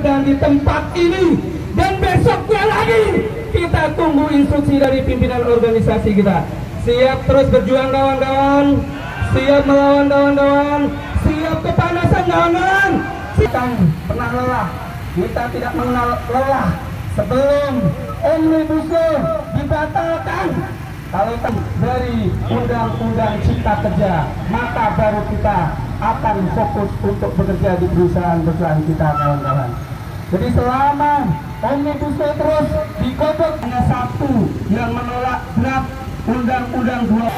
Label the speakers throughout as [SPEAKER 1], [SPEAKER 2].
[SPEAKER 1] dan di tempat ini, dan besoknya lagi kita tunggu instruksi dari pimpinan organisasi kita. Siap terus berjuang kawan-kawan, siap melawan kawan-kawan, siap kepanasan kawan-kawan. Kita pernah lelah, kita tidak mengenal lelah sebelum Omnibus Law dibatalkan. Kalau dari Undang-Undang Cipta Kerja, maka baru kita akan fokus untuk bekerja di perusahaan-perusahaan kita kawan-kawan. Jadi selama Omnibus Law terus digodok, hanya satu yang menolak draft Undang-Undang 2.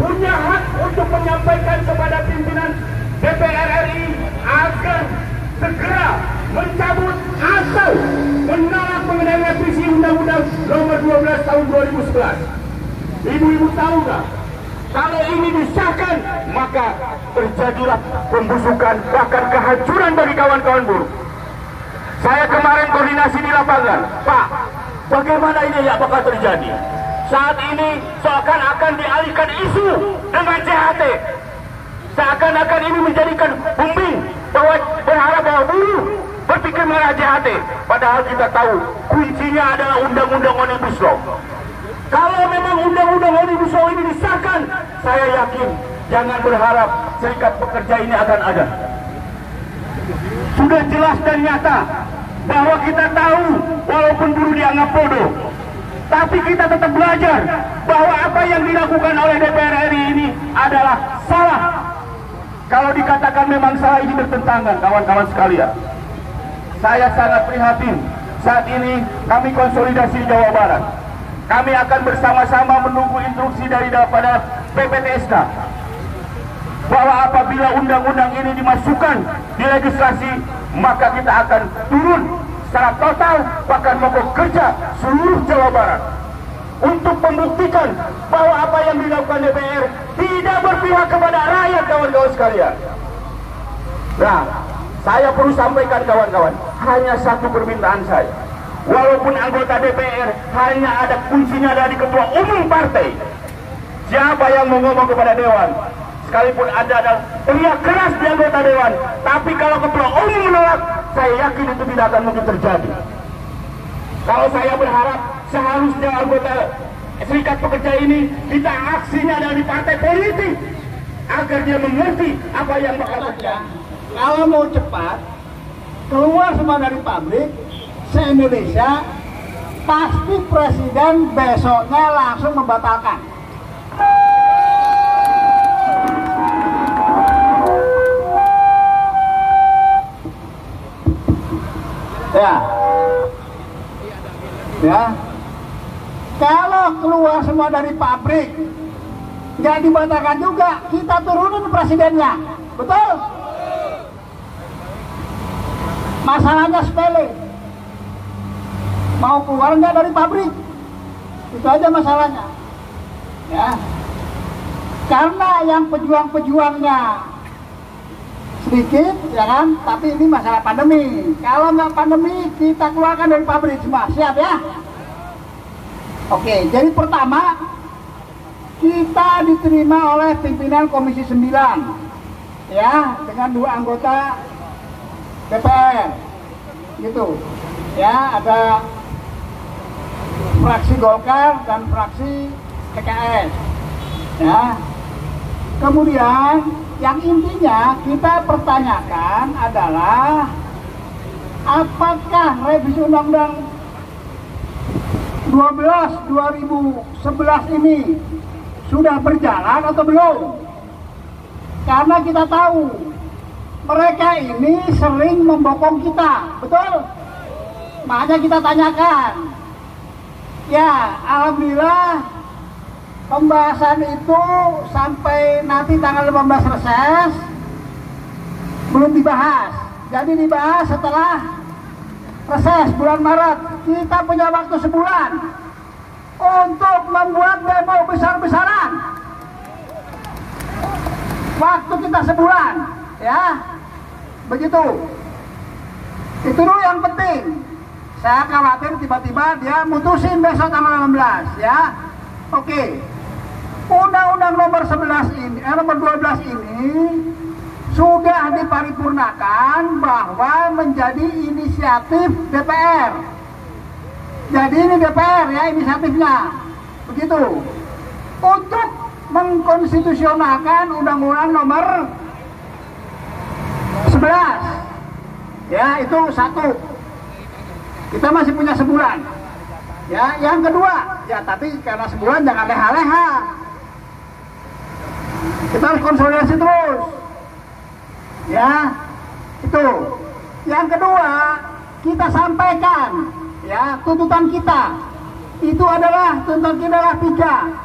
[SPEAKER 1] Punya hak untuk menyampaikan kepada pimpinan DPR RI agar segera mencabut atau menolak mengenai revisi Undang-Undang Nomor 12 Tahun 2011. Ibu-ibu tahu nggak? Kalau ini disahkan, maka terjadilah pembusukan, bahkan kehancuran bagi kawan-kawan buruh. Saya kemarin koordinasi di lapangan, Pak, bagaimana ini yang bakal terjadi? Saat ini seakan-akan dialihkan isu dengan JHT. Seakan-akan ini menjadikan booming bahwa berharap bahwa buruh berpikir mengenai JHT. Padahal kita tahu kuncinya adalah Undang-Undang Omnibus Law. Kalau memang Undang-Undang Omnibus Law ini disahkan, saya yakin jangan berharap serikat pekerja ini akan ada. Sudah jelas dan nyata bahwa kita tahu walaupun buruh dianggap bodoh, tapi kita tetap belajar bahwa apa yang dilakukan oleh DPR RI ini adalah salah. Kalau dikatakan memang salah, ini bertentangan, kawan-kawan sekalian. Saya sangat prihatin. Saat ini kami konsolidasi di Jawa Barat. Kami akan bersama-sama menunggu instruksi daripada PPTSK bahwa apabila undang-undang ini dimasukkan di legislasi, maka kita akan turun secara total, bahkan mogok kerja seluruh Jawa Barat untuk membuktikan bahwa apa yang dilakukan DPR tidak berpihak kepada rakyat, kawan-kawan sekalian. Nah, saya perlu sampaikan kawan-kawan, hanya satu permintaan saya. Walaupun anggota DPR hanya ada kuncinya dari ketua umum partai, siapa yang mau ngomong kepada Dewan, sekalipun ada teriak keras di anggota Dewan, tapi kalau ketua umum menolak, saya yakin itu tidak akan mungkin terjadi. Kalau saya berharap seharusnya anggota serikat pekerja ini kita aksinya dari partai politik agar dia mengerti apa yang bakal terjadi.
[SPEAKER 2] Kalau mau cepat keluar semua dari pabrik se-Indonesia, pasti presiden besoknya langsung membatalkan. Ya, kalau keluar semua dari pabrik nggak dibatalkan juga, kita turunin presidennya, betul? Masalahnya sepele, mau keluar nggak dari pabrik, itu aja masalahnya. Ya, karena yang pejuang-pejuangnya sedikit, ya kan? Tapi ini masalah pandemi. Kalau nggak pandemi, kita keluarkan dari pabrik semua. Siap ya? Oke, jadi pertama kita diterima oleh pimpinan Komisi 9, ya, dengan 2 anggota DPR, gitu. Ya, ada fraksi Golkar dan fraksi PKS. Ya, kemudian yang intinya kita pertanyakan adalah apakah revisi Undang-Undang 12/2011 ini sudah berjalan atau belum? Karena kita tahu mereka ini sering membokong kita, betul? Makanya kita tanyakan. Ya, alhamdulillah pembahasan itu sampai nanti tanggal 15 reses belum dibahas. Jadi dibahas setelah reses bulan Maret. Kita punya waktu sebulan untuk membuat demo besar-besaran. Waktu kita sebulan, ya. Begitu. Itu dulu yang penting. Saya khawatir tiba-tiba dia mutusin besok tanggal 16, ya. Oke. Undang-Undang nomor 11 ini, nomor 12 ini sudah diparipurnakan bahwa menjadi inisiatif DPR. Jadi ini DPR ya inisiatifnya, begitu. Untuk mengkonstitusionalkan Undang-Undang nomor 11, ya itu satu. Kita masih punya sebulan. Ya, yang kedua, ya tapi karena sebulan jangan leha-leha. Kita harus konsolidasi terus. Ya, itu. Yang kedua, kita sampaikan ya tuntutan kita. Itu adalah tuntutan kita adalah 3.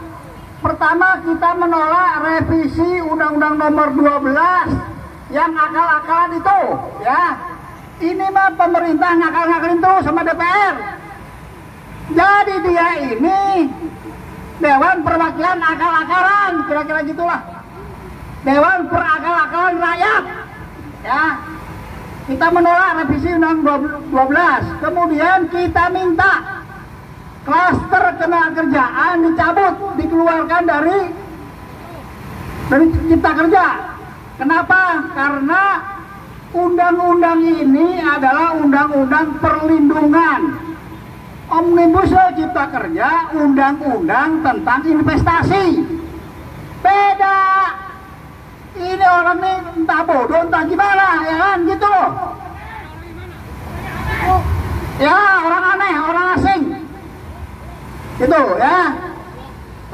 [SPEAKER 2] Pertama, kita menolak revisi Undang-Undang nomor 12 yang akal-akalan itu, ya. Ini mah pemerintah ngakal-ngakalin terus sama DPR. Jadi dia ini Dewan Perwakilan akal-akalan, kira-kira gitulah. Dewan Perakal-akalan rakyat. Ya. Kita menolak revisi Undang-Undang 12. Kemudian kita minta klaster ketenagakerjaan dicabut, dikeluarkan dari Cipta Kerja. Kenapa? Karena undang-undang ini adalah undang-undang perlindungan. Omnibus Law Cipta Kerja, undang-undang tentang investasi. Beda. Ini orang ini entah bodoh, entah gimana, ya kan, gitu loh. Ya, orang aneh, orang asing. Gitu, ya.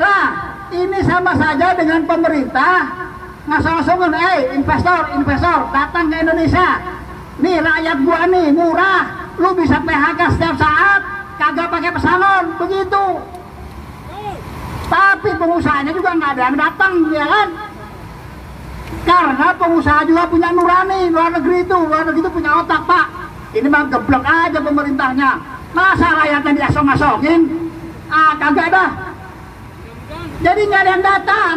[SPEAKER 2] Nah, ini sama saja dengan pemerintah ngasong-ngasongin, investor datang ke Indonesia. Nih rakyat gua nih murah, lu bisa PHK setiap saat, kagak pakai pesangon, begitu. Tapi pengusahanya juga nggak ada yang datang, ya kan? Karena pengusaha juga punya nurani, luar negeri itu punya otak, Pak. Ini mah geblek aja pemerintahnya. Masa rakyatnya diasong-asongin? Kagak dah. Jadi nggak ada yang datang.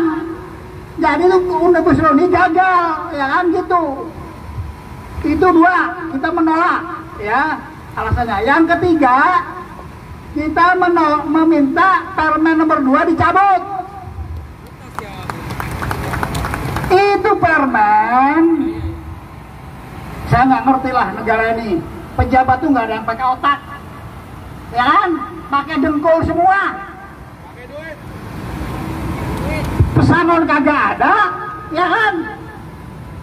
[SPEAKER 2] Jadi lu Omnibus Law ini gagal, ya kan gitu. Itu 2, kita menolak, ya alasannya. Yang ketiga, kita meminta Permen nomor 2 dicabut. Itu permen, saya nggak ngerti lah negara ini. Pejabat tuh nggak ada yang pakai otak, ya kan? Pakai dengkul semua. Pesangon kagak ada, ya kan?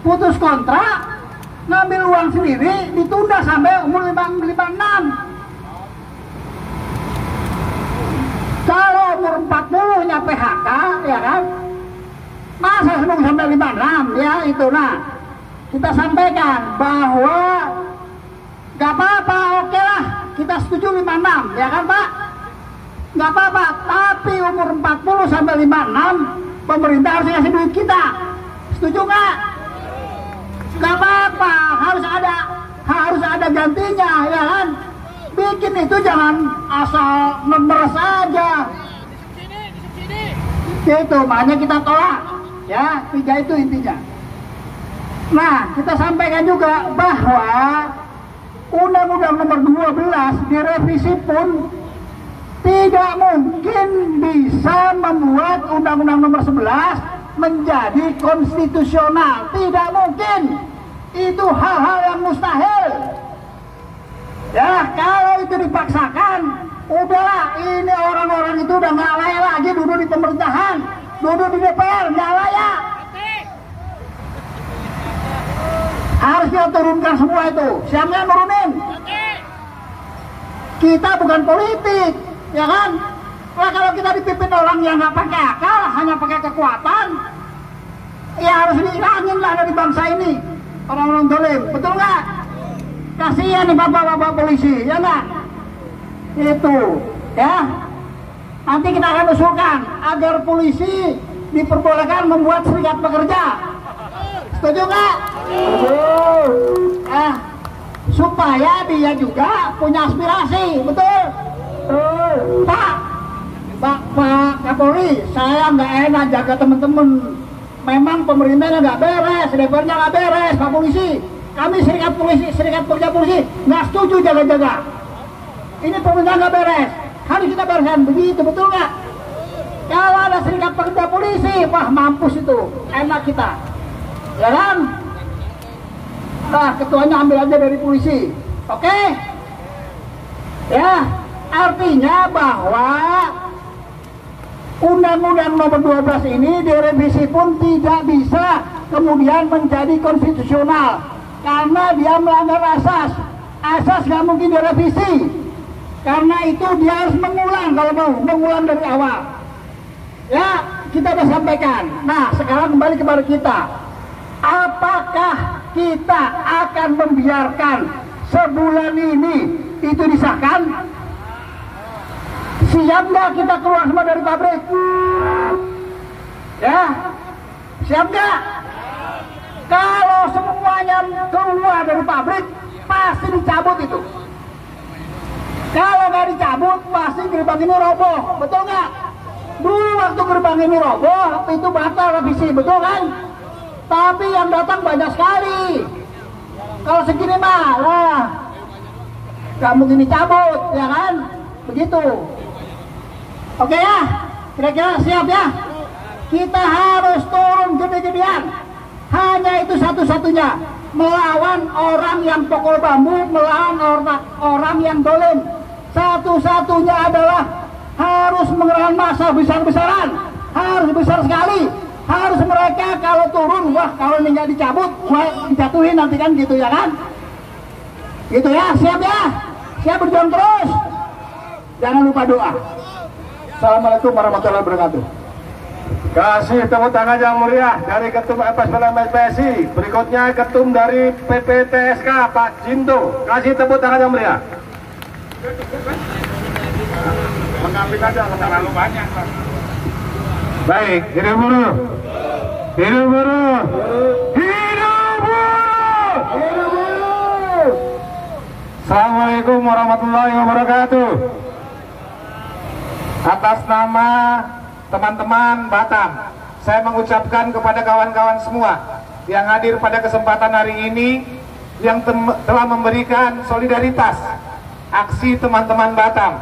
[SPEAKER 2] Putus kontrak, ngambil uang sendiri, ditunda sampai umur 56. Kalau umur 40 nya PHK, ya kan? Masa nunggu sampai 56, ya itu. Nah, kita sampaikan bahwa gak apa-apa, oke lah, kita setuju 56, ya kan Pak? Gak apa-apa, tapi umur 40 sampai 56 pemerintah harus ngasih duit kita. Setuju nggak? Gak apa-apa, harus ada gantinya, ya kan? Bikin itu jangan asal nomor saja. Itu makanya kita tolak, ya, 3 itu intinya. Nah, kita sampaikan juga bahwa Undang-Undang nomor 12 direvisi pun tidak mungkin bisa membuat Undang-Undang nomor 11 menjadi konstitusional. Tidak mungkin. Itu hal-hal yang mustahil. Ya, kalau itu dipaksakan, udahlah, ini orang-orang itu udah nggak layak lagi duduk di pemerintahan, duduk di DPR, nggak layak. Harus kita turunkan semua itu. Siapa yang nurunin? Kita bukan politik, ya kan? Nah, kalau kita dipimpin orang yang nggak pakai akal, hanya pakai kekuatan, ya harus dihilangin lah dari bangsa ini. Orang-orang dolim, betul nggak? Kasihan nih bapak-bapak polisi, ya nggak? Itu, ya. Nanti kita akan usulkan agar polisi diperbolehkan membuat serikat pekerja. Setuju nggak? Supaya dia juga punya aspirasi, betul? Pak Kapolri, saya nggak enak jaga teman-teman. Memang pemerintahnya nggak beres, DPR-nya nggak beres, Pak Polisi. Kami serikat pekerja polisi nggak setuju jaga-jaga. Ini pemerintah nggak beres, harus kita bereskan, begitu, betul nggak? Kalau ada serikat pekerja polisi, wah mampus itu, enak kita, ya kan? Nah, ketuanya ambil aja dari polisi, oke? Ya, artinya bahwa Undang-Undang nomor 12 ini direvisi pun tidak bisa kemudian menjadi konstitusional karena dia melanggar asas. Asas nggak mungkin direvisi. Karena itu dia harus mengulang, kalau mau mengulang dari awal. Ya, kita sudah sampaikan. Nah, sekarang kembali kepada kita. Apakah kita akan membiarkan sebulan ini itu disahkan? Siap nggak kita keluar semua dari pabrik? Ya, siap nggak? Kalau semuanya keluar dari pabrik, pasti dicabut itu. Kalau nggak dicabut, pasti gerbang ini roboh, betul nggak? Dulu waktu gerbang ini roboh, itu batal revisi, betul kan? Tapi yang datang banyak sekali. Kalau segini malah nggak mungkin dicabut, ya kan? Begitu. Oke ya, kira-kira siap ya? Kita harus turun gede-gedean. Hanya itu satu-satunya. Melawan orang yang pokok bambu, melawan orang yang dolim. Satu-satunya adalah harus mengerahkan massa besar-besaran. Harus besar sekali. Harus mereka kalau turun, wah kalau ini nggak dicabut, wah dijatuhin nanti kan gitu ya kan? Gitu ya, siap ya? Siap berjuang terus. Jangan lupa doa. Assalamualaikum warahmatullahi wabarakatuh.
[SPEAKER 1] Kasih tepuk tangan yang meriah dari Ketum PSI. Berikutnya Ketum dari PPTSK Pak Jinto. Kasih tepuk tangan yang meriah. Mengambil aja, terlalu banyak. Baik, hidup buruh. Hidup buruh. Hidup buruh. Hidup buruh. Assalamualaikum warahmatullahi wabarakatuh. Atas nama teman-teman Batam, saya mengucapkan kepada kawan-kawan semua yang hadir pada kesempatan hari ini, yang telah memberikan solidaritas aksi teman-teman Batam.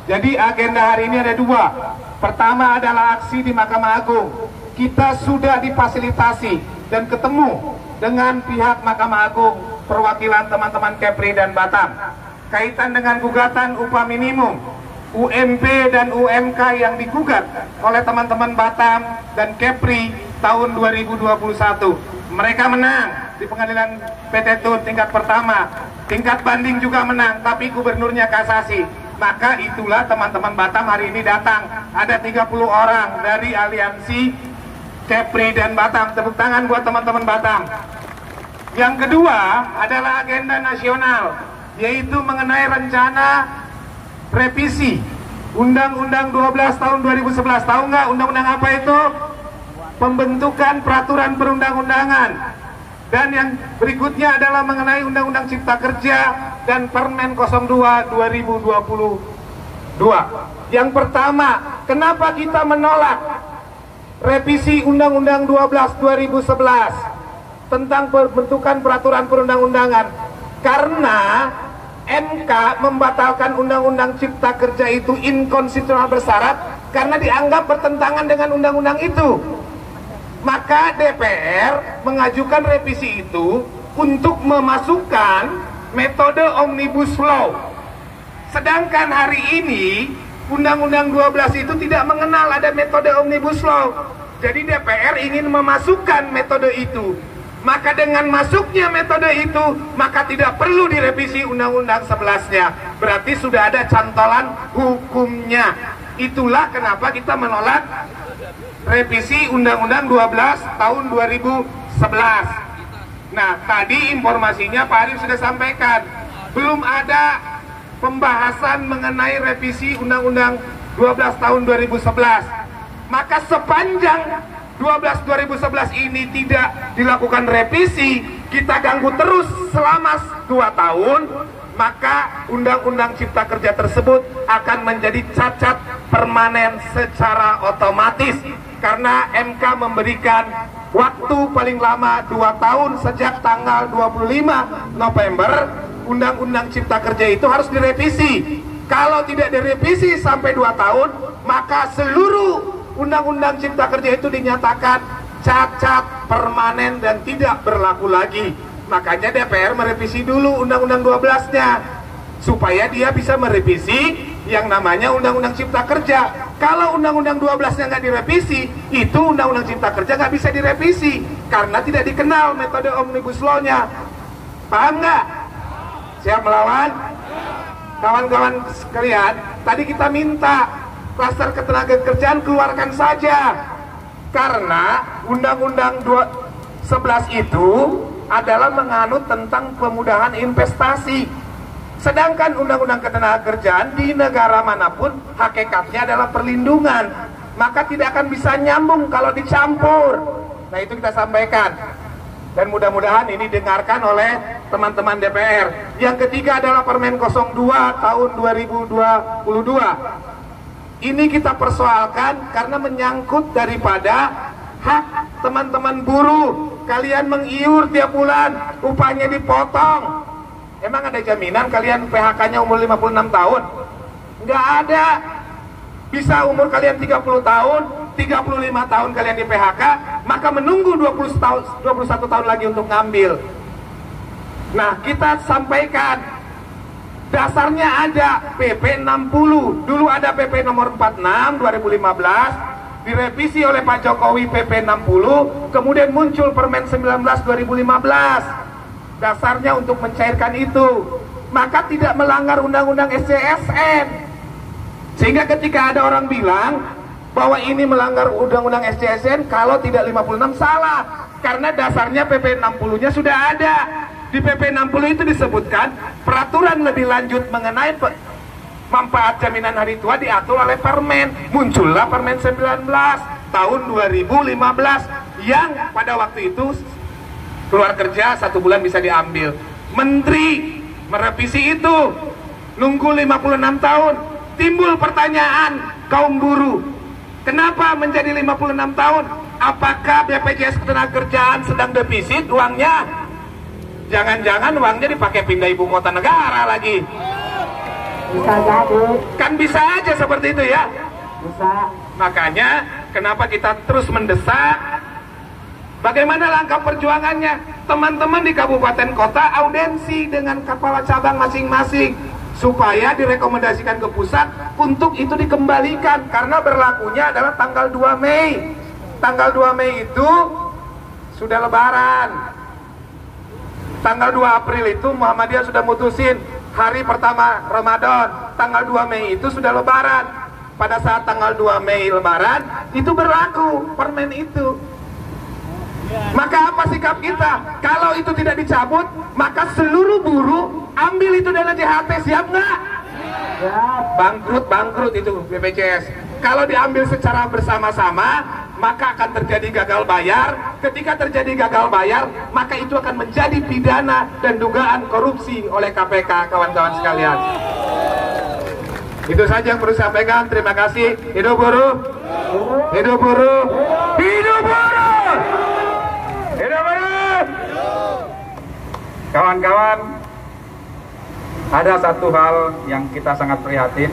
[SPEAKER 1] Jadi agenda hari ini ada 2. Pertama adalah aksi di Mahkamah Agung. Kita sudah difasilitasi dan ketemu dengan pihak Mahkamah Agung, perwakilan teman-teman Kepri dan Batam, kaitan dengan gugatan upah minimum UMP dan UMK yang digugat oleh teman-teman Batam dan Kepri tahun 2021. Mereka menang di pengadilan PT Tun tingkat pertama, tingkat banding juga menang, tapi gubernurnya kasasi. Maka itulah teman-teman Batam hari ini datang. Ada 30 orang dari aliansi Kepri dan Batam. Tepuk tangan buat teman-teman Batam. Yang kedua adalah agenda nasional, yaitu mengenai rencana revisi Undang-Undang 12 tahun 2011. Tahu nggak undang-undang apa itu? Pembentukan peraturan perundang-undangan. Dan yang berikutnya adalah mengenai Undang-Undang Cipta Kerja dan Permen 02 2022. Yang pertama, kenapa kita menolak revisi Undang-Undang 12 2011 tentang pembentukan peraturan perundang-undangan? Karena MK membatalkan Undang-Undang Cipta Kerja itu inkonstitusional bersyarat karena dianggap bertentangan dengan undang-undang itu. Maka DPR mengajukan revisi itu untuk memasukkan metode Omnibus Law. Sedangkan hari ini Undang-Undang 12 itu tidak mengenal ada metode Omnibus Law. Jadi DPR ingin memasukkan metode itu. Maka dengan masuknya metode itu, maka tidak perlu direvisi Undang-Undang 11-nya. Berarti sudah ada cantolan hukumnya. Itulah kenapa kita menolak revisi Undang-Undang 12 tahun 2011. Nah, tadi informasinya Pak Arif sudah sampaikan, belum ada pembahasan mengenai revisi Undang-Undang 12 tahun 2011. Maka sepanjang 12 2011 ini tidak dilakukan revisi, kita ganggu terus selama 2 tahun, maka Undang-Undang Cipta Kerja tersebut akan menjadi cacat permanen secara otomatis. Karena MK memberikan waktu paling lama 2 tahun sejak tanggal 25 November Undang-Undang Cipta Kerja itu harus direvisi. Kalau tidak direvisi sampai 2 tahun, maka seluruh Undang-Undang Cipta Kerja itu dinyatakan cacat permanen dan tidak berlaku lagi. Makanya DPR merevisi dulu Undang-Undang 12-nya supaya dia bisa merevisi yang namanya Undang-Undang Cipta Kerja. Kalau Undang-Undang 12-nya nggak direvisi, itu Undang-Undang Cipta Kerja nggak bisa direvisi karena tidak dikenal metode Omnibus Law-nya. Paham nggak? Siap melawan? Kawan-kawan sekalian, tadi kita minta Klaster Ketenagakerjaan keluarkan saja, karena Undang-Undang 11 itu adalah menganut tentang pemudahan investasi. Sedangkan Undang-Undang Ketenagakerjaan di negara manapun hakikatnya adalah perlindungan, maka tidak akan bisa nyambung kalau dicampur. Nah, itu kita sampaikan, dan mudah-mudahan ini didengarkan oleh teman-teman DPR. Yang ketiga adalah Permen 02 tahun 2022. Ini kita persoalkan karena menyangkut daripada hak teman-teman buruh. Kalian mengiur tiap bulan, upahnya dipotong. Emang ada jaminan kalian PHK-nya umur 56 tahun? Nggak ada. Bisa umur kalian 30 tahun, 35 tahun kalian di PHK, maka menunggu 21 tahun lagi untuk ngambil. Nah, kita sampaikan dasarnya ada PP 60. Dulu ada PP nomor 46 2015, direvisi oleh Pak Jokowi PP 60, kemudian muncul Permen 19 2015. Dasarnya untuk mencairkan itu, maka tidak melanggar Undang-Undang SJSN. Sehingga ketika ada orang bilang bahwa ini melanggar Undang-Undang SJSN, kalau tidak 56 salah, karena dasarnya PP 60-nya sudah ada. Di PP 60 itu disebutkan peraturan lebih lanjut mengenai manfaat jaminan hari tua diatur oleh Permen. Muncullah Permen 19 tahun 2015 yang pada waktu itu keluar kerja 1 bulan bisa diambil. Menteri merevisi itu, nunggu 56 tahun. Timbul pertanyaan kaum buruh, kenapa menjadi 56 tahun? Apakah BPJS Ketenagakerjaan sedang defisit uangnya? Jangan-jangan uangnya dipakai pindah ibu kota negara lagi.
[SPEAKER 2] Bisa jadi.
[SPEAKER 1] Kan bisa aja seperti itu ya.
[SPEAKER 2] Bisa.
[SPEAKER 1] Makanya kenapa kita terus mendesak? Bagaimana langkah perjuangannya? Teman-teman di kabupaten kota audensi dengan kepala cabang masing-masing supaya direkomendasikan ke pusat untuk itu dikembalikan, karena berlakunya adalah tanggal 2 Mei. Tanggal 2 Mei itu sudah lebaran. Tanggal 2 April itu Muhammadiyah sudah mutusin hari pertama Ramadan.
[SPEAKER 3] tanggal 2 Mei itu sudah lebaran. Pada saat tanggal 2 Mei lebaran, itu berlaku permen itu. Maka apa sikap kita? Kalau itu tidak dicabut, maka seluruh buruh ambil itu dana JHT, siap nggak? Bangkrut itu BPJS. Kalau diambil secara bersama-sama, maka akan terjadi gagal bayar. Ketika terjadi gagal bayar, maka itu akan menjadi pidana dan dugaan korupsi oleh KPK, kawan-kawan sekalian. Itu saja yang perlu saya sampaikan. Terima kasih. Hidup buruh, hidup buruh, hidup buruh, hidup buruh.
[SPEAKER 4] Kawan-kawan, ada satu hal yang kita sangat prihatin,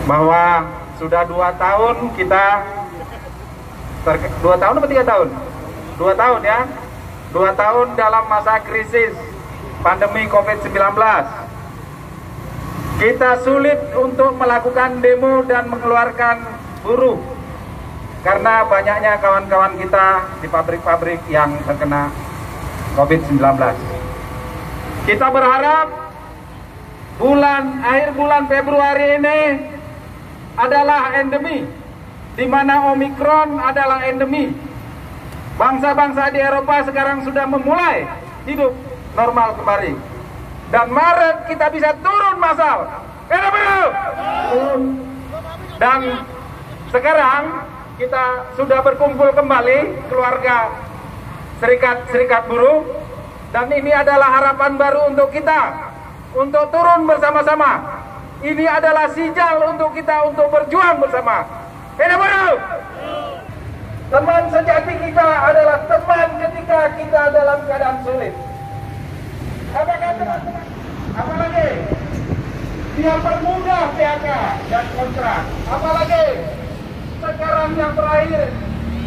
[SPEAKER 4] bahwa sudah 2 tahun kita 2 tahun atau 3 tahun? 2 tahun ya. 2 tahun dalam masa krisis pandemi COVID-19. Kita sulit untuk melakukan demo dan mengeluarkan buruh karena banyaknya kawan-kawan kita di pabrik-pabrik yang terkena COVID-19. Kita berharap akhir bulan Februari ini adalah endemi, di mana Omikron adalah endemi. Bangsa-bangsa di Eropa sekarang sudah memulai hidup normal kembali. Dan Maret kita bisa turun massal. Dan sekarang kita sudah berkumpul kembali keluarga serikat buruh, dan ini adalah harapan baru untuk kita untuk turun bersama-sama. Ini adalah sijal untuk kita untuk berjuang bersama. Hidup buruh. Teman sejati kita adalah teman ketika kita dalam keadaan sulit. Apakah teman-teman? Apalagi dia permudah PHK dan kontrak. Apalagi sekarang yang terakhir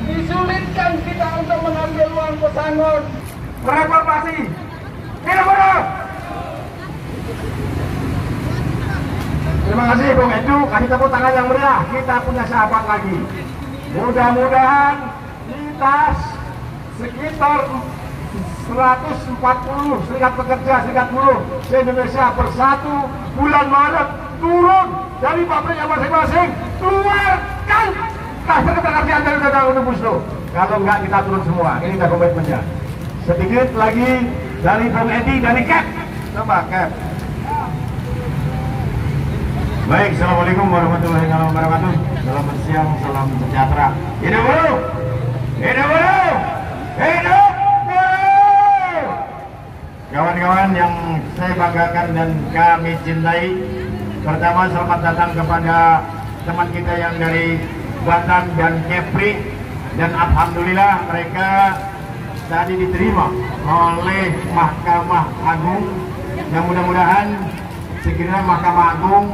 [SPEAKER 4] disulitkan kita untuk mengambil uang pesangon reformasi. Hidup buruh. Terima kasih Bung Edu, kasih tepuk tangan yang meriah. Kita punya sahabat lagi. Mudah-mudahan kita sekitar 140 serikat pekerja, serikat buruh di Indonesia bersatu bulan Maret turun dari pabriknya masing-masing, keluarkan klaster ketenagakerjaan dari Undang-Undang Omnibus Law. Kalau enggak kita turun semua. Ini dah komitmennya. Sedikit lagi dari Bung Edi dari KEP. Coba KEP. Baik, assalamualaikum warahmatullahi wabarakatuh. Selamat siang, salam sejahtera. Hidup buruh, hidup buruh, hidup buruh. Kawan-kawan yang saya banggakan dan kami cintai, pertama selamat datang kepada teman kita yang dari Batam dan Kepri, dan alhamdulillah mereka tadi diterima oleh Mahkamah Agung, dan mudah-mudahan segera Mahkamah Agung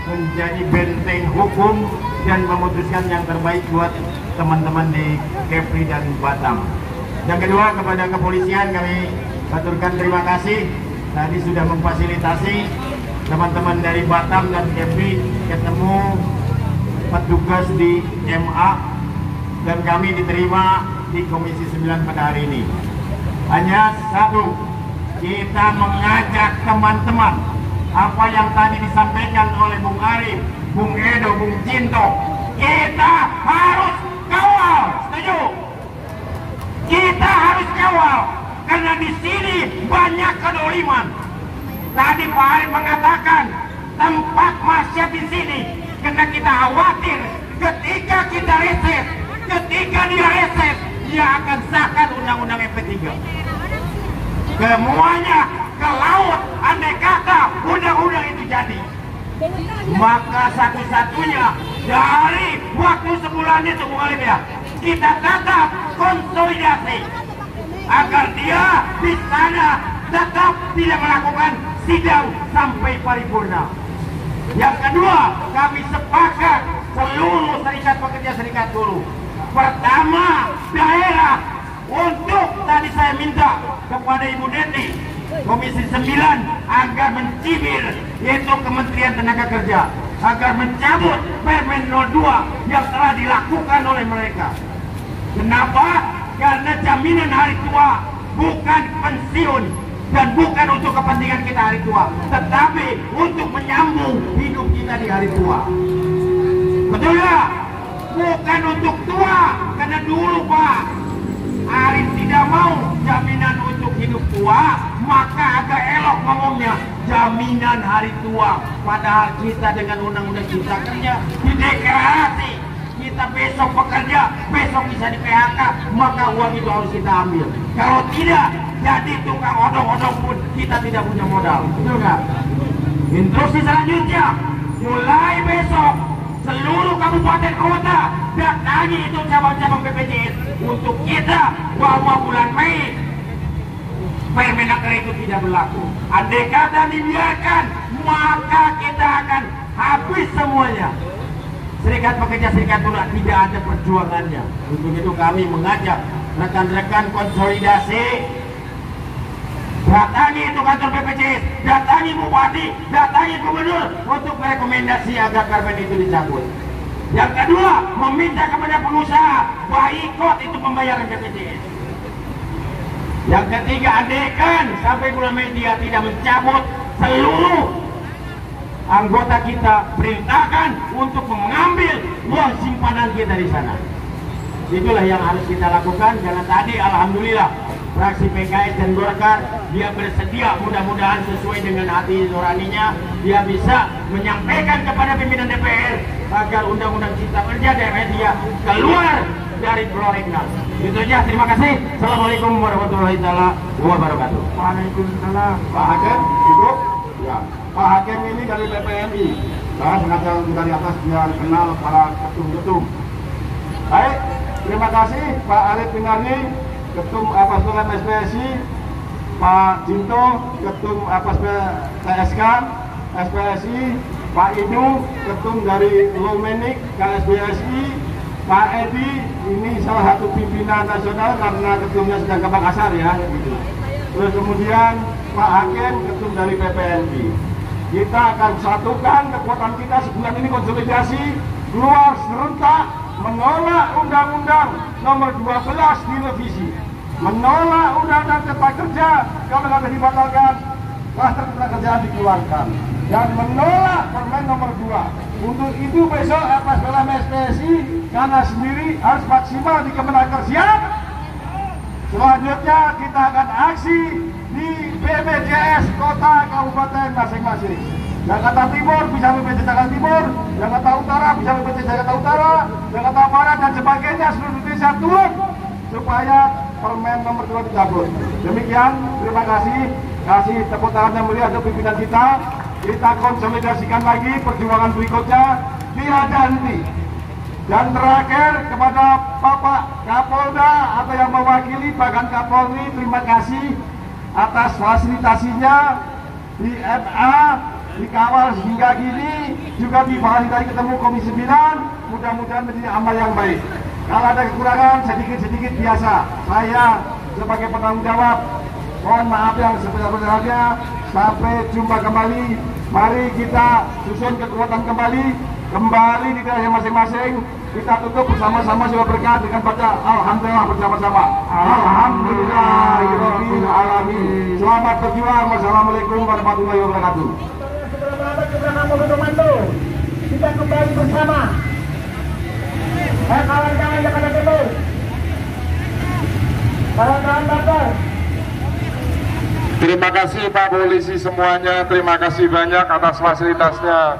[SPEAKER 4] menjadi benteng hukum dan memutuskan yang terbaik buat teman-teman di Kepri dan Batam. Yang kedua, kepada kepolisian kami aturkan terima kasih, tadi sudah memfasilitasi teman-teman dari Batam dan Kepri ketemu petugas di MA, dan kami diterima di Komisi 9 pada hari ini. Hanya satu, kita mengajak teman-teman apa yang tadi disampaikan oleh Bung Arif, Bung Edo, Bung Cinto, kita harus kawal, setuju? Kita harus kawal, karena di sini banyak kedoliman. Tadi Pak Arif mengatakan tempat masyarakat di sini, karena kita khawatir ketika kita reses, ketika dia reses, dia akan sahkan undang-undang MP3. Semuanya ke laut, andai kata undang-undang itu jadi, maka satu-satunya dari waktu sebulan itu Bung Alif ya, kita tetap konsolidasi agar dia di sana tetap tidak melakukan sidang sampai paripurna. Yang kedua, kami sepakat seluruh serikat pekerja, serikat buruh. Pertama, daerah untuk tadi saya minta kepada Ibu Deti Komisi 9 agar mencibir, yaitu Kementerian Tenaga Kerja, agar mencabut Permen 02 yang telah dilakukan oleh mereka. Kenapa? Karena jaminan hari tua bukan pensiun, dan bukan untuk kepentingan kita hari tua, tetapi untuk menyambung hidup kita di hari tua. Betul ya? Bukan untuk tua, karena dulu Pak Arif tidak mau jaminan untuk hidup tua, maka agak elok ngomongnya jaminan hari tua. Padahal kita dengan undang-undang cipta kerja dideklarasi kita besok bekerja, besok bisa di PHK, maka uang itu harus kita ambil. Kalau tidak, jadi tukang odong-odong pun kita tidak punya modal. Betul nggak? Instruksi selanjutnya, mulai besok seluruh kabupaten kota datangi itu cabang-cabang BPJS untuk kita bahwa bulan Mei Permenaker itu tidak berlaku. Andai kata dibiarkan, maka kita akan habis semuanya. Serikat pekerja, serikat buruh tidak ada perjuangannya. Untuk itu kami mengajak rekan-rekan konsolidasi, datangi itu kantor BPJS, datangi bupati, datangi gubernur untuk merekomendasi agar permen itu dicabut. Yang kedua, meminta kepada pengusaha boikot itu pembayaran BPJS. Yang ketiga, andaikan sampai bulan Mei dia tidak mencabut, seluruh anggota kita perintahkan untuk mengambil uang simpanan kita di sana. Itulah yang harus kita lakukan. Karena tadi alhamdulillah fraksi PKS dan Golkar dia bersedia, mudah-mudahan sesuai dengan hati nuraninya, dia bisa menyampaikan kepada pimpinan DPR agar undang-undang cipta kerja DPR dia keluar dari prolegnas. Itu aja, terima kasih. Assalamualaikum warahmatullahi wabarakatuh.
[SPEAKER 1] Waalaikumsalam. Pak Hakim, Ibu. Ya, Pak Hakim ini dari PPMI. Saya sengaja dari atas biar kenal para ketum-ketum. Baik, terima kasih Pak Arif Pinarni, Ketum Apaspelam SPSI, Pak Jinto, Ketum Apaspelam TSK SPSI, Pak Idu, Ketum dari Lomenik KSBSI, Pak Edi, ini salah satu pimpinan nasional karena ketumnya sedang ke Makassar ya. Gitu. Terus kemudian Pak Hakim, Ketum dari PPNI. Kita akan satukan kekuatan kita sebulan ini konsolidasi, keluar serentak, menolak Undang-Undang Nomor 12 direvisi, menolak Undang-Undang Cipta Kerja kalau nggak dibatalkan, Klaster Cipta Kerja dikeluarkan, dan menolak Permen Nomor 2. Untuk itu besok Apaspelam SPSI karena sendiri harus maksimal di Kemenaker. Siap? Selanjutnya kita akan aksi di BPJS kota kabupaten masing-masing. Jakarta Timur bisa BPJS Jakarta Timur, Jakarta Utara bisa BPJS Jakarta Utara, Jakarta Barat dan sebagainya, seluruh Indonesia turun supaya Permen Nomor 2 dicabut. Demikian, terima kasih. Kasih tepuk tangan yang mulia untuk pimpinan kita. Kita konsolidasikan lagi perjuangan berikutnya, tiada henti. Dan terakhir kepada Bapak Kapolda atau yang mewakili bahkan Kapolri, terima kasih atas fasilitasinya di MA, dikawal hingga gini, juga difasilitasi ketemu Komisi 9, mudah-mudahan menjadi amal yang baik. Kalau ada kekurangan sedikit-sedikit biasa, saya sebagai penanggung jawab mohon maaf yang sebesar-besarnya. Sampai jumpa kembali. Mari kita susun kekuatan kembali di daerah masing-masing. Kita tutup bersama-sama sebuah berkah dengan baca Alhamdulillah bersama-sama. Alhamdulillahirabbil alamin. Selamat berjuang. Wassalamualaikum warahmatullahi wabarakatuh. Kita kembali bersama. Kawan-kawan Jakarta Timur, kawan-kawan Bapak.
[SPEAKER 3] Terima kasih Pak Polisi semuanya, terima kasih banyak atas fasilitasnya.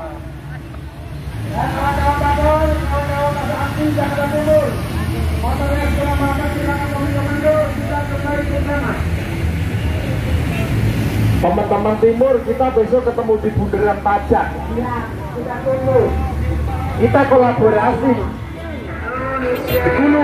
[SPEAKER 3] Teman-teman Timur, kita besok ketemu di Bundaran Pajak. Ya, kita tunggu. Kita kolaborasi. Dulu